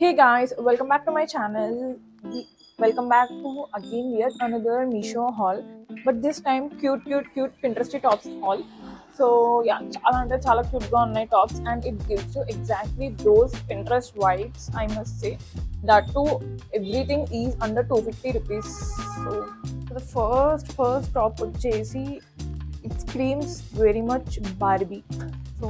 Hey guys, welcome back to my channel. Welcome back to again yet another Meesho haul, but this time cute Pinteresty tops haul. So yeah, చాలా cute గా ఉన్నాయి tops and it gives you exactly those Pinterest vibes. I must say that too everything is under 250 rupees. So the first top వచ్చేసి it screams very much Barbie. So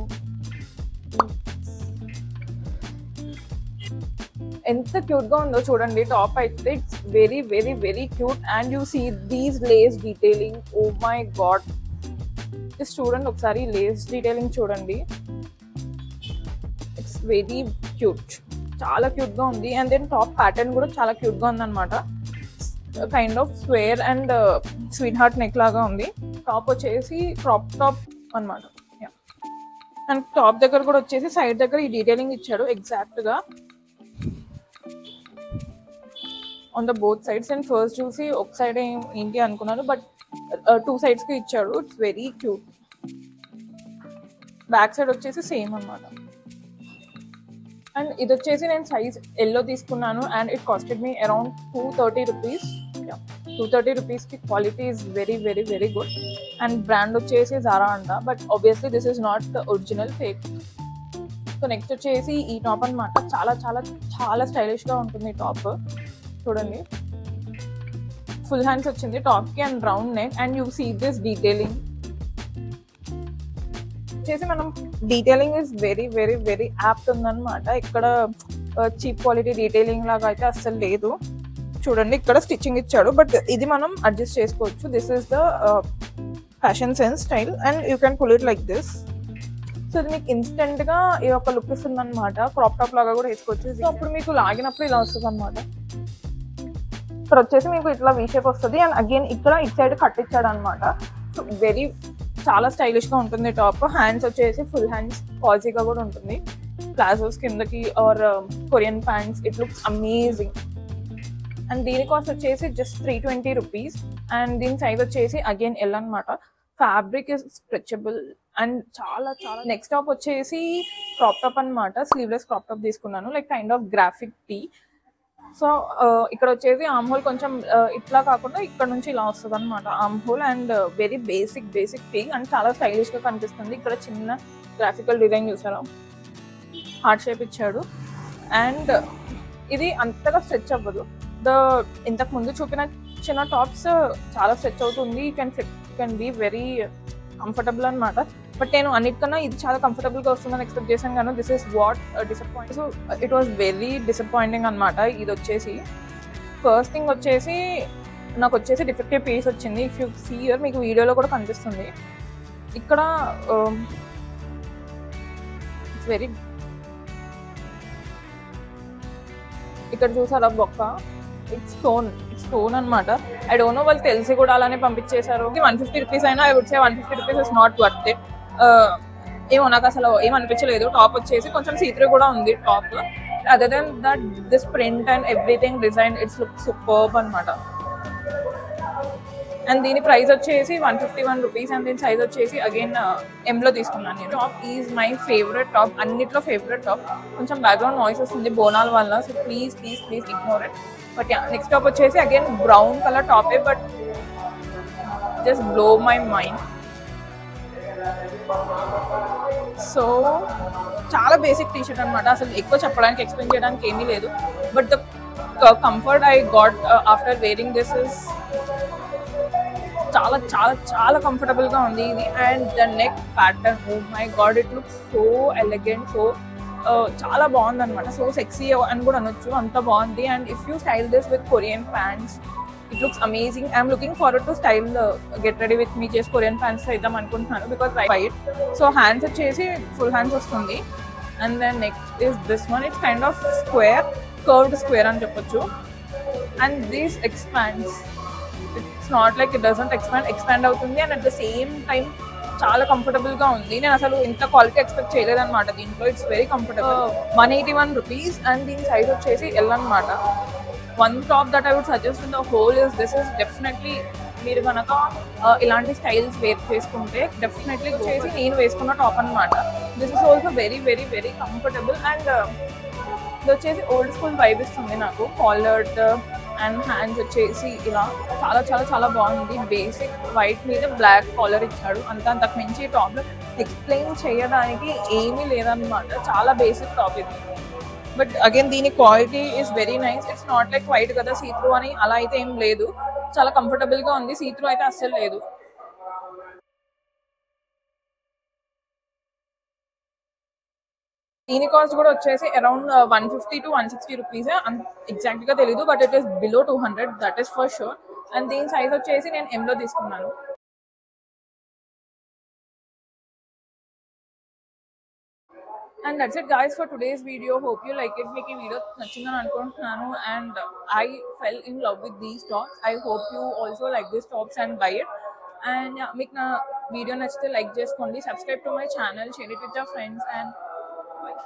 ఎంత cute గా ఉందో చూడండి top అయితే it's very cute and you see these lace detailing oh my god just చూడండి ఒకసారి lace detailing చూడండి it's very cute చాలా క్యూట్ గా ఉంది అండ్ దెన్ టాప్ ప్యాటర్న్ కూడా చాలా క్యూట్ గా ఉంది అనమాట kind of square and sweet heart neck లాగా ఉంది టాప్ వచ్చేసి క్రాప్ టాప్ అనమాట అండ్ టాప్ దగ్గర కూడా వచ్చేసి సైడ్ దగ్గర ఈ డీటెయిలింగ్ ఇచ్చాడు ఎగ్జాక్ట్ గా on the both sides and first చూసి ఒక సైడ్ ఏంటి అనుకున్నాను బట్ టూ సైడ్స్ కి ఇచ్చాడు it's very cute back side వచ్చేసి సేమ్ అనమాట అండ్ ఇది వచ్చేసి నేను సైజ్ ఎల్లో తీసుకున్నాను and it costed me around 230 rupees 230 రూపీస్కి quality is very good and brand వచ్చేసి జారా అంట but obviously this is not the original fake so next వచ్చేసి ఈ టాప్ అనమాట చాలా స్టైలిష్గా ఉంటుంది టాప్ చూడండి ఫుల్ హ్యాండ్స్ వచ్చింది టాప్ కి and round neck and you see this detailing వచ్చేసి మనం డీటెయిలింగ్ ఇస్ వెరీ యాప్ట్ ఉందన్నమాట ఇక్కడ చీప్ క్వాలిటీ డీటెయిలింగ్ లాగా అయితే అస్సలు లేదు చూడండి ఇక్కడ స్టిచ్చింగ్ ఇచ్చాడు బట్ ఇది మనం అడ్జస్ట్ చేసుకోవచ్చు this is the fashion sense style and you can pull it like this so ఇది మీకు ఇన్స్టెంట్ గా ఈ ఒక లుక్ ఇస్తుంది అనమాట క్రాప్ టాప్ లాగా కూడా వేసుకోవచ్చు సో అప్పుడు మీకు లాగినప్పుడు ఇలా వస్తుంది అనమాట ఇక్కడ వచ్చేసి మీకు ఇట్లా వీ షేప్ వస్తుంది అండ్ అగైన్ ఇక్కడ ఇట్ సైడ్ కట్ ఇచ్చాడు అనమాట సో చాలా స్టైలిష్ గా ఉంటుంది టాప్ హ్యాండ్స్ వచ్చేసి ఫుల్ హ్యాండ్స్ పాజిగా కూడా ఉంటుంది ప్లాజోస్ కిందకి or Korean pants it looks amazing and దీని కాస్ట్ వచ్చేసి జస్ట్ 320 రూపీస్ అండ్ దీని సైజ్ వచ్చేసి అగైన్ ఎల్ అనమాట ఫ్యాబ్రిక్ ఇస్ స్ట్రెచబుల్ అండ్ చాలా నెక్స్ట్ టాప్ వచ్చేసి క్రాప్ టాప్ అనమాట స్లీవ్లెస్ క్రాప్ టాప్ తీసుకున్నాను like kind of graphic tea so ఇక్కడ వచ్చేసి ఆర్మ్ హోల్ కొంచెం ఇట్లా కాకుండా ఇక్కడ నుంచి ఇలా వస్తుంది అనమాట arm whole and very basic tea and చాలా స్టైలిష్ గా కనిపిస్తుంది ఇక్కడ చిన్న గ్రాఫికల్ డిజైన్ చూసారా హార్ట్ షేప్ ఇచ్చాడు అండ్ ఇది అంతగా స్ట్రెచ్ అవ్వదు ఇంతకు ముందు చూపిన చిన్న టాప్స్ చాలా స్ట్రెచ్ అవుతుంది you can be very comfortable అనమాట బట్ నేను అన్నిటికన్నా ఇది చాలా కంఫర్టబుల్ గా వస్తుందని ఎక్స్పెక్ట్ చేశాను కానీ this is what disappoint so it was very disappointing అనమాట ఇది వచ్చేసి ఫస్ట్ థింగ్ వచ్చేసి నాకు వచ్చేసి డిఫెక్టివ్ పీస్ వచ్చింది ఇఫ్ యూ సీ హియర్ మీకు వీడియోలో కూడా కనిపిస్తుంది ఇక్కడ ఇట్స్ వెరీ ఇక్కడ చూసారా బొక్క ఇట్స్ స్టోన్ అనమాట ఐ డోంట్ నో వాళ్ళు తెలిసి కూడా అలానే పంపించేశారు 150 రూపీస్ అయినా I would say 150 rupees is not worth it ఏమో నాకు అసలు ఏమనిపించలేదు టాప్ వచ్చేసి కొంచెం సీత్రీ కూడా ఉంది top other then that this print and everything design it's look superb అనమాట అండ్ దీని ప్రైస్ వచ్చేసి 151 రూపీస్ అండ్ దీని సైజ్ వచ్చేసి అగైన్ ఎంలో తీసుకున్నాను నేను top is my favourite top అన్నిట్లో ఫేవరెట్ టాప్ కొంచెం బ్యాక్గ్రౌండ్ నాయిస్ వస్తుంది బోనాల వల్ల so please ignore it but next top వచ్చేసి అగైన్ బ్రౌన్ కలర్ టాపే but just blow my mind so చాలా బేసిక్ టీ షర్ట్ అనమాట అసలు ఎక్కువ చెప్పడానికి ఎక్స్ప్లెయిన్ చేయడానికి ఏమీ లేదు but the comfort I got after wearing this is చాలా కంఫర్టబుల్ గా ఉంది ఇది and the neck pattern oh my god it looks so elegant so చాలా బాగుంది అనమాట సో సెక్సీ అని కూడా అనొచ్చు అంత బాగుంది and if you style this with Korean pants it looks amazing I'm looking forward to style get ready with me చేసి Korean pants వేద్దాం అనుకుంటున్నాను బికాస్ వైట్ సో హ్యాండ్స్ వచ్చేసి ఫుల్ హ్యాండ్స్ వస్తుంది and then next is this one it's kind of curved square అని చెప్పొచ్చు and this expands it's not like it doesn't expand అవుతుంది and at the same time చాలా comfortable గా ఉంది నేను అసలు ఇంత క్వాలిటీ ఎక్స్పెక్ట్ చేయలేదన్నమాట దీంట్లో it's very comfortable 181 rupees and దీని సైజ్ వచ్చేసి ఎల్ అనమాట one top that I would suggest in the whole is this is definitely మీరు కనుక ఇలాంటి స్టైల్స్ వేసుకుంటే డెఫినెట్లీ చేసి నేను వేసుకున్న టాప్ అనమాట this is also very comfortable and ఇది వచ్చేసి ఓల్డ్ స్కూల్ వైబ్ ఇస్తుంది నాకు. కాలర్డ్ అండ్ హ్యాండ్స్ వచ్చేసి ఇలా చాలా చాలా చాలా బాగుంది. బేసిక్ వైట్ మీద బ్లాక్ కాలర్ ఇచ్చాడు. అంతకు మించి టాప్లో ఎక్స్ప్లెయిన్ చేయడానికి ఏమీ లేదన్నమాట. చాలా బేసిక్ టాప్ ఇది. బట్ అగైన్ దీని quality is very nice. It's not like white కదా సీ త్రూ అని అలా అయితే ఏం లేదు. చాలా కంఫర్టబుల్గా ఉంది. సీ త్రూ అయితే అస్సలు లేదు. దీని కాస్ట్ కూడా వచ్చేసి అరౌండ్ 150 to 160 రూపీస్. ఎగ్జాక్ట్గా తెలీదు, but it is below 200, that is for sure. And దీని సైజ్ వచ్చేసి నేను ఎంలో తీసుకున్నాను. And that's it guys for today's video. Hope you like it. Make video nachindani anukuntunnanu and I fell in love with these tops. I hope you also like these tops and buy it. And yeah, meeku na video nachithe like cheskondi, subscribe to my channel, share it with your friends, and